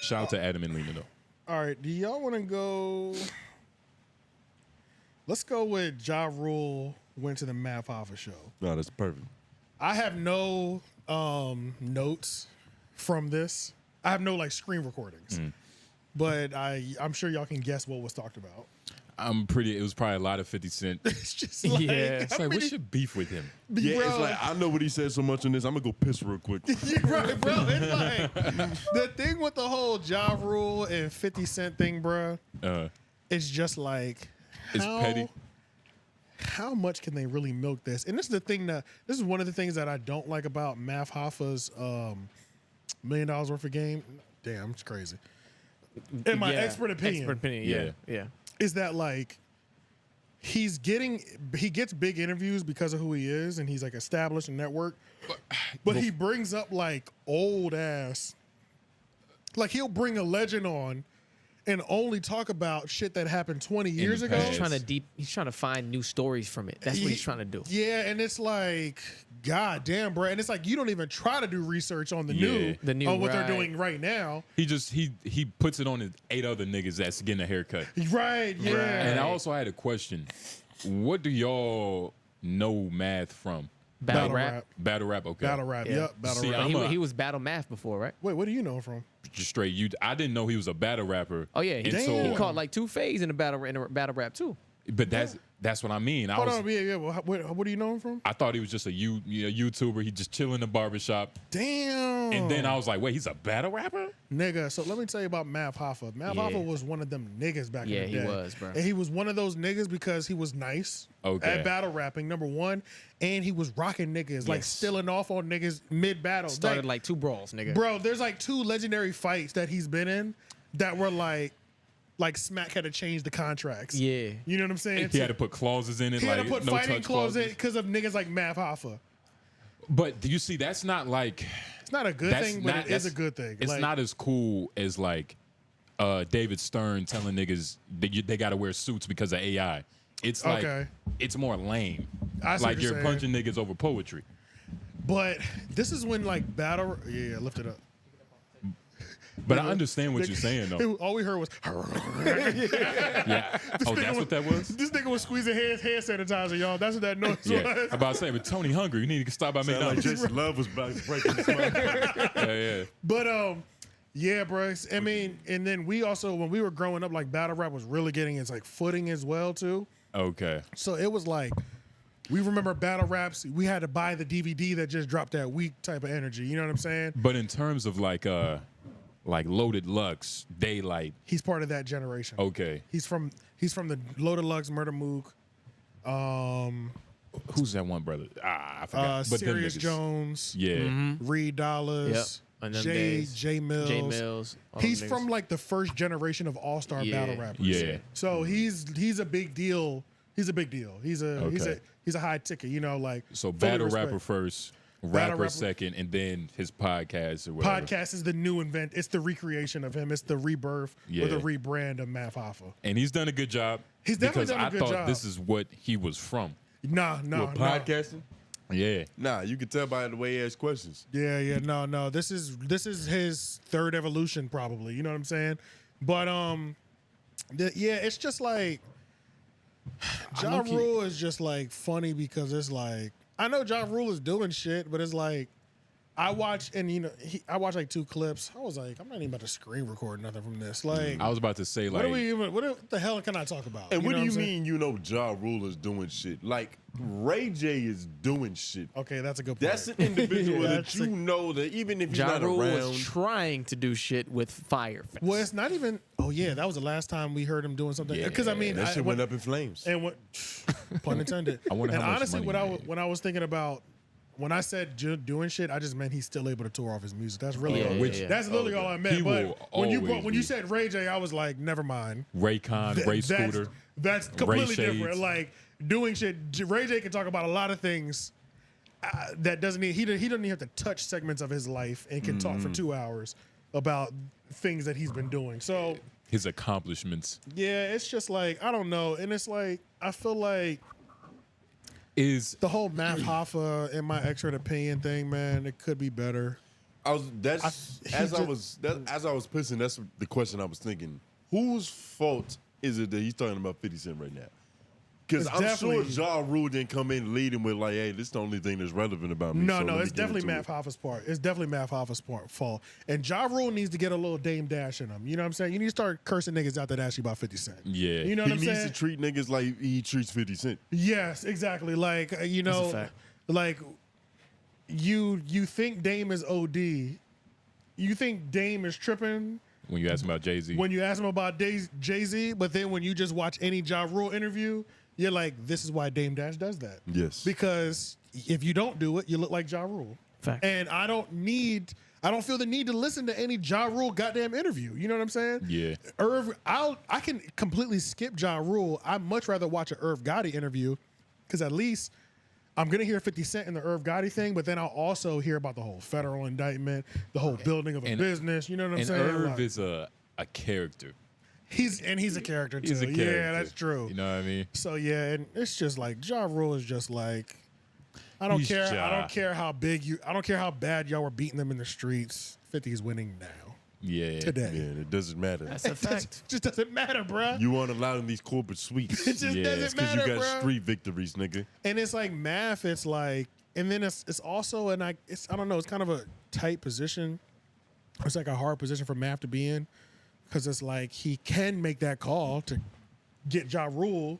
Shout out to Adam and Lena, though. All right, do y'all want to go? Let's go with Ja Rule went to the Math Hoffa show. No, that's perfect. I have no notes from this. I have no like screen recordings, but I'm sure y'all can guess what was talked about. It was probably a lot of 50 Cent. It's just like, It's like, what's your beef with him? Yeah, bro, it's like, I know what he said so much on this. I'm going to go piss real quick. yeah, right, bro. It's like the thing with the whole Ja Rule and 50 Cent thing, bro. It's just like It's petty. How much can they really milk this? And this is the thing this is one of the things that I don't like about Math Hoffa's $1 million worth of game. Damn, it's crazy. In my expert opinion. Yeah. Is that like he gets big interviews because of who he is and he's like established a network, but he brings up like old ass, like he'll bring a legend on and only talk about shit that happened 20 years ago. He's trying to find new stories from it. That's what he's trying to do. Yeah, and it's like, God damn, bro. And it's like you don't even try to do research on the new on what they're doing right now. He puts it on his 8 other niggas that's getting a haircut. Right, yeah. Right. And I also had a question. What do y'all know math from? Battle rap. Battle rap, okay. Battle rap, yep. Battle rap. He was battle math before, right? Wait, what do you know him from? Just straight. I didn't know he was a battle rapper. Oh yeah, he caught like 2 phase in a battle rap too. But that's what I mean. Hold on, yeah. What do you know him from? I thought he was just a YouTuber. He just chill in the barbershop. Damn. And then I was like, wait, he's a battle rapper? Nigga, so let me tell you about Math Hoffa. Math Hoffa was one of them niggas back in the day. Yeah, he was, bro. And he was one of those niggas because he was nice at battle rapping, number one, and he was rocking niggas, like stealing off on niggas mid-battle. Started like 2 brawls, nigga. Bro, there's like 2 legendary fights that he's been in that were like Smack had to change the contracts. Yeah. You know what I'm saying? He had to put clauses in it. He like, had to put no fighting touch clauses in because of niggas like Math Hoffa. But do you see, that's not like... It's not a good thing, but it is a good thing. It's not as cool as like David Stern telling niggas they got to wear suits because of AI. It's like, it's more lame. Like you're punching niggas over poetry. But this is when like battle... Yeah, lift it up. But I understand what you're saying, though. All we heard was... Yeah. Oh, that's what that was? This nigga was squeezing hand sanitizer, y'all. That's what that noise was. I'm about to say, but Tony hungry. You need to stop by McDonald's. Like Jason Love was breaking his mind. Yeah. But, yeah, bro. I mean, and then we also, when we were growing up, like, battle rap was really getting its, like, footing as well, too. Okay. So it was like... We remember battle raps. We had to buy the DVD that just dropped that week type of energy. You know what I'm saying? But in terms of, like Loaded Lux, Daylight. He's part of that generation. Okay. He's from the Loaded Lux, Murder Mook. Who's that one brother? I forgot. But Sirius Jones. Yeah. Reed Dollars. Yep. J Mills. He's from like the first generation of all-star battle rappers. Yeah. So he's a big deal. He's a big deal. He's a high ticket, you know, like. So battle rapper first. Rapper second, and then his podcast or whatever. Podcast is the new invent. It's the recreation of him. It's the rebirth or the rebrand of Math Hoffa. And he's done a good job. He's definitely done a good job. Because I thought this is what he was from. No. Podcasting? Yeah. Nah, you can tell by the way he asks questions. Yeah. No. This is his third evolution, probably. You know what I'm saying? But it's just like Ja Rule is just like funny because it's like. I know Ja Rule is doing shit, but it's like I watch I watched like 2 clips. I was like, I'm not even about to screen record nothing from this. Like I was about to say, like, what the hell can I talk about? And what do you mean? You know, Ja Rule is doing shit. Like Ray J is doing shit. Okay, that's a good point. That's an individual that you know that even if he's not Rule around, was trying to do shit with Fire. Well, it's not even. Oh yeah, that was the last time we heard him doing something. Because I mean, that shit went up in flames. And what? Pun intended. I wonder and how much honestly, money when I was thinking about. When I said doing shit, I just meant he's still able to tour off his music. That's really that's literally all I meant. But when you said Ray J, I was like, never mind. Raycon, Ray Scooter. That's completely different. Like doing shit. Ray J can talk about a lot of things that doesn't need. He doesn't even have to touch segments of his life and can talk for 2 hours about things that he's been doing. So his accomplishments. Yeah, it's just like I don't know, and it's like I feel like. Is the whole Math Hoffa, in my expert opinion thing, man, it could be better. as I was pissing, that's the question I was thinking. Whose fault is it that he's talking about 50 Cent right now? Because I'm sure Ja Rule didn't come in leading with like, hey, this is the only thing that's relevant about me. No, it's definitely Math Hoffa's part. It's definitely Math Hoffa's fault. And Ja Rule needs to get a little Dame Dash in him. You know what I'm saying? You need to start cursing niggas out that ask you about 50 Cent. Yeah. You know what I'm saying? He needs to treat niggas like he treats 50 Cent. Yes, exactly. Like, you know, like you think Dame is OD. You think Dame is tripping when you ask him about Jay-Z. When you ask him about Jay-Z, but then when you just watch any Ja Rule interview, you're like, this is why Dame Dash does that. Yes. Because if you don't do it, you look like Ja Rule. Fact. And I don't feel the need to listen to any Ja Rule goddamn interview. You know what I'm saying? Yeah. I can completely skip Ja Rule. I'd much rather watch an Irv Gotti interview because at least I'm going to hear 50 Cent in the Irv Gotti thing, but then I'll also hear about the whole federal indictment, the whole building of a business. You know what I'm saying? And Irv is a character. He's a character too. He's a character. Yeah, that's true. You know what I mean? So yeah, and it's just like Ja Rule is just like, I don't care. Ja. I don't care how bad y'all were beating them in the streets. 50 is winning now. Yeah. Today. Yeah, it doesn't matter. That's a fact. Just doesn't matter, bruh. You aren't allowed in these corporate suites. It just doesn't because matter, you got bruh. street victories, nigga. And it's like Math. It's like, and then it's also, and I don't know. It's kind of a tight position. It's like a hard position for Math to be in. Because it's like he can make that call to get Ja Rule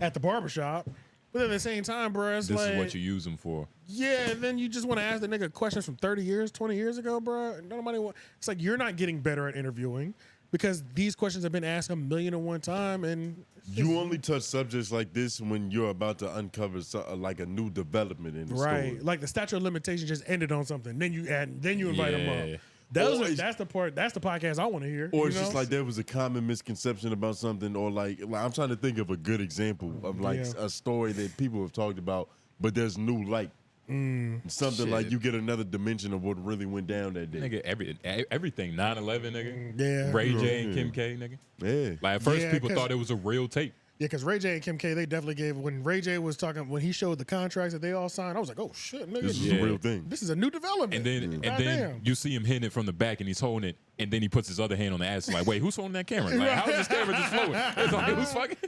at the barbershop. But at the same time, bro, it's this like... is what you use him for. Yeah, and then you just want to ask the nigga questions from 30 years, 20 years ago, bro. Nobody want... It's like you're not getting better at interviewing because these questions have been asked 1,000,001 times, and... You only touch subjects like this when you're about to uncover like a new development in the story. Right. Like the statute of limitations just ended on something. Then you invite him up. That's the podcast I want to hear. Or it's just like there was a common misconception about something, or like I'm trying to think of a good example of like a story that people have talked about, but there's new light. Something like you get another dimension of what really went down that day. Nigga, everything. 9/11, nigga. Yeah. Ray J and Kim K, nigga. Yeah. Like at first people thought it was a real tape. Yeah, because Ray J and Kim K, they definitely gave, when Ray J was talking, when he showed the contracts that they all signed, I was like, oh shit, nigga. This is a real thing. This is a new development. And then you see him hitting it from the back and he's holding it, and then he puts his other hand on the ass like, wait, who's holding that camera? Like, how is this camera just flowing? It's like,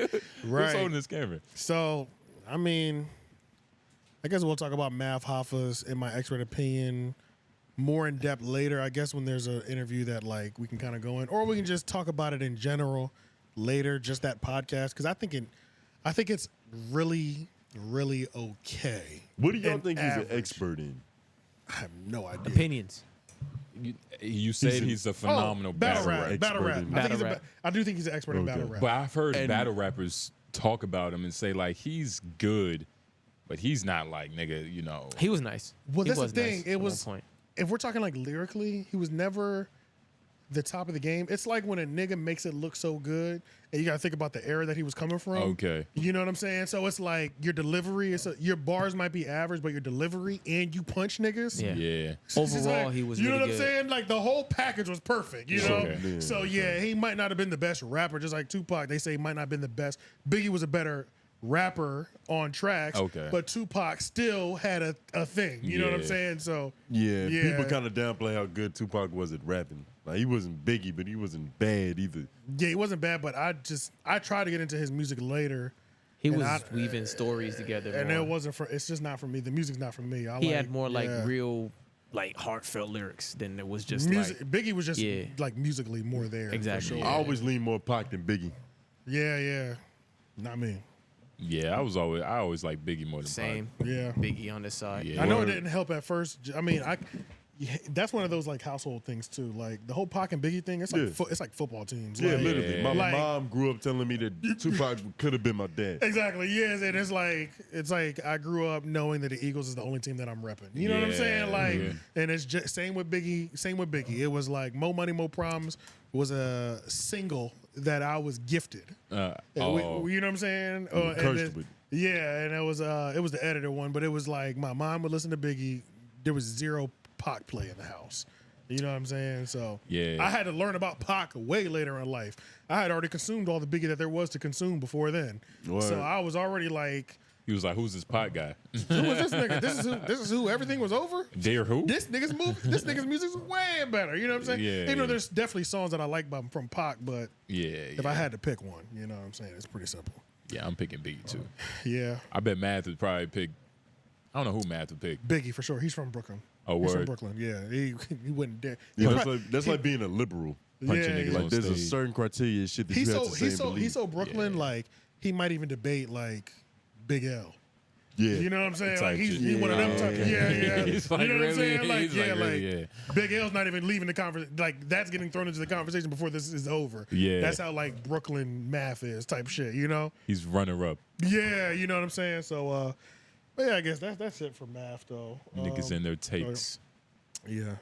who's holding this camera? So, I mean, I guess we'll talk about Math Hoffas in my expert opinion more in depth later. I guess when there's an interview that like we can kind of go in, or we can just talk about it in general later, just that podcast, because I think it's really, really okay. What do y'all think he's an expert in? I have no idea. Opinions. You said he's a phenomenal battle rap. I do think he's an expert in battle rap. But I've heard battle rappers talk about him and say like he's good, but he's not like nigga, you know. He was nice. Well, that's the nice thing. It at was. one point. If we're talking like lyrically, he was never the top of the game. It's like when a nigga makes it look so good, and you got to think about the era that he was coming from. Okay. You know what I'm saying? So it's like your delivery, your bars might be average, but your delivery and you punch niggas. Yeah. Overall, like, he was You know really what I'm good. saying? Like the whole package was perfect, you know? Okay. So yeah, he might not have been the best rapper, just like Tupac. They say he might not have been the best. Biggie was a better rapper on tracks, but Tupac still had a thing. You know what I'm saying? So yeah, people kind of downplay how good Tupac was at rapping. Like he wasn't Biggie, but he wasn't bad either. Yeah, he wasn't bad, but I tried to get into his music later. He was weaving stories together, and it wasn't for. It's just not for me. The music's not for me. He had more like real, like heartfelt lyrics than it was just music. like Biggie was just like musically more there. Exactly. For sure. I always lean more Pac than Biggie. Yeah, not me. Yeah, I always like Biggie more than same. Pac. Yeah, Biggie on this side. I know it didn't help at first. I mean, that's one of those like household things too. Like the whole Pac and Biggie thing. It's like it's like football teams. Yeah, like, literally. My mom grew up telling me that Tupac could have been my dad. Exactly. Yes, and it's like I grew up knowing that the Eagles is the only team that I'm repping. You know what I'm saying? Like, and it's just same with Biggie. It was like Mo Money Mo Problems was a single that I was gifted. You know what I'm saying? And it was the editor one, but it was like my mom would listen to Biggie. There was zero Pac play in the house. You know what I'm saying? So I had to learn about Pac way later in life. I had already consumed all the Biggie that there was to consume before then. What? So I was already like, He was like, "Who's this pot guy?" Who was this nigga? This is who everything was over. Dare who? This nigga's music's way better. You know what I'm saying? Yeah. Even though there's definitely songs that I like from Pac, but if I had to pick one, you know what I'm saying? It's pretty simple. Yeah, I'm picking Biggie too. Yeah. I bet Math would probably pick. I don't know who Math would pick. Biggie for sure. He's from Brooklyn. Oh, He's word. from Brooklyn. Yeah, he wouldn't dare. Yeah, that's like being a liberal. Punching Yeah, niggas yeah. on Like there's a stage. certain criteria and shit that you have to say and believe. He's so Brooklyn. Like he might even debate like Big L. Yeah. You know what I'm saying? Type Like he's shit. he one of them type. Yeah. He's like, you know what I'm really? saying? Like He's yeah, like, really, like Big L's not even leaving the conversation. Like that's getting thrown into the conversation before this is over. Yeah. That's how like Brooklyn math is type shit. You know? He's runner up. Yeah. You know what I'm saying? So, but yeah, I guess that's it for math though. Niggas in their takes. Yeah.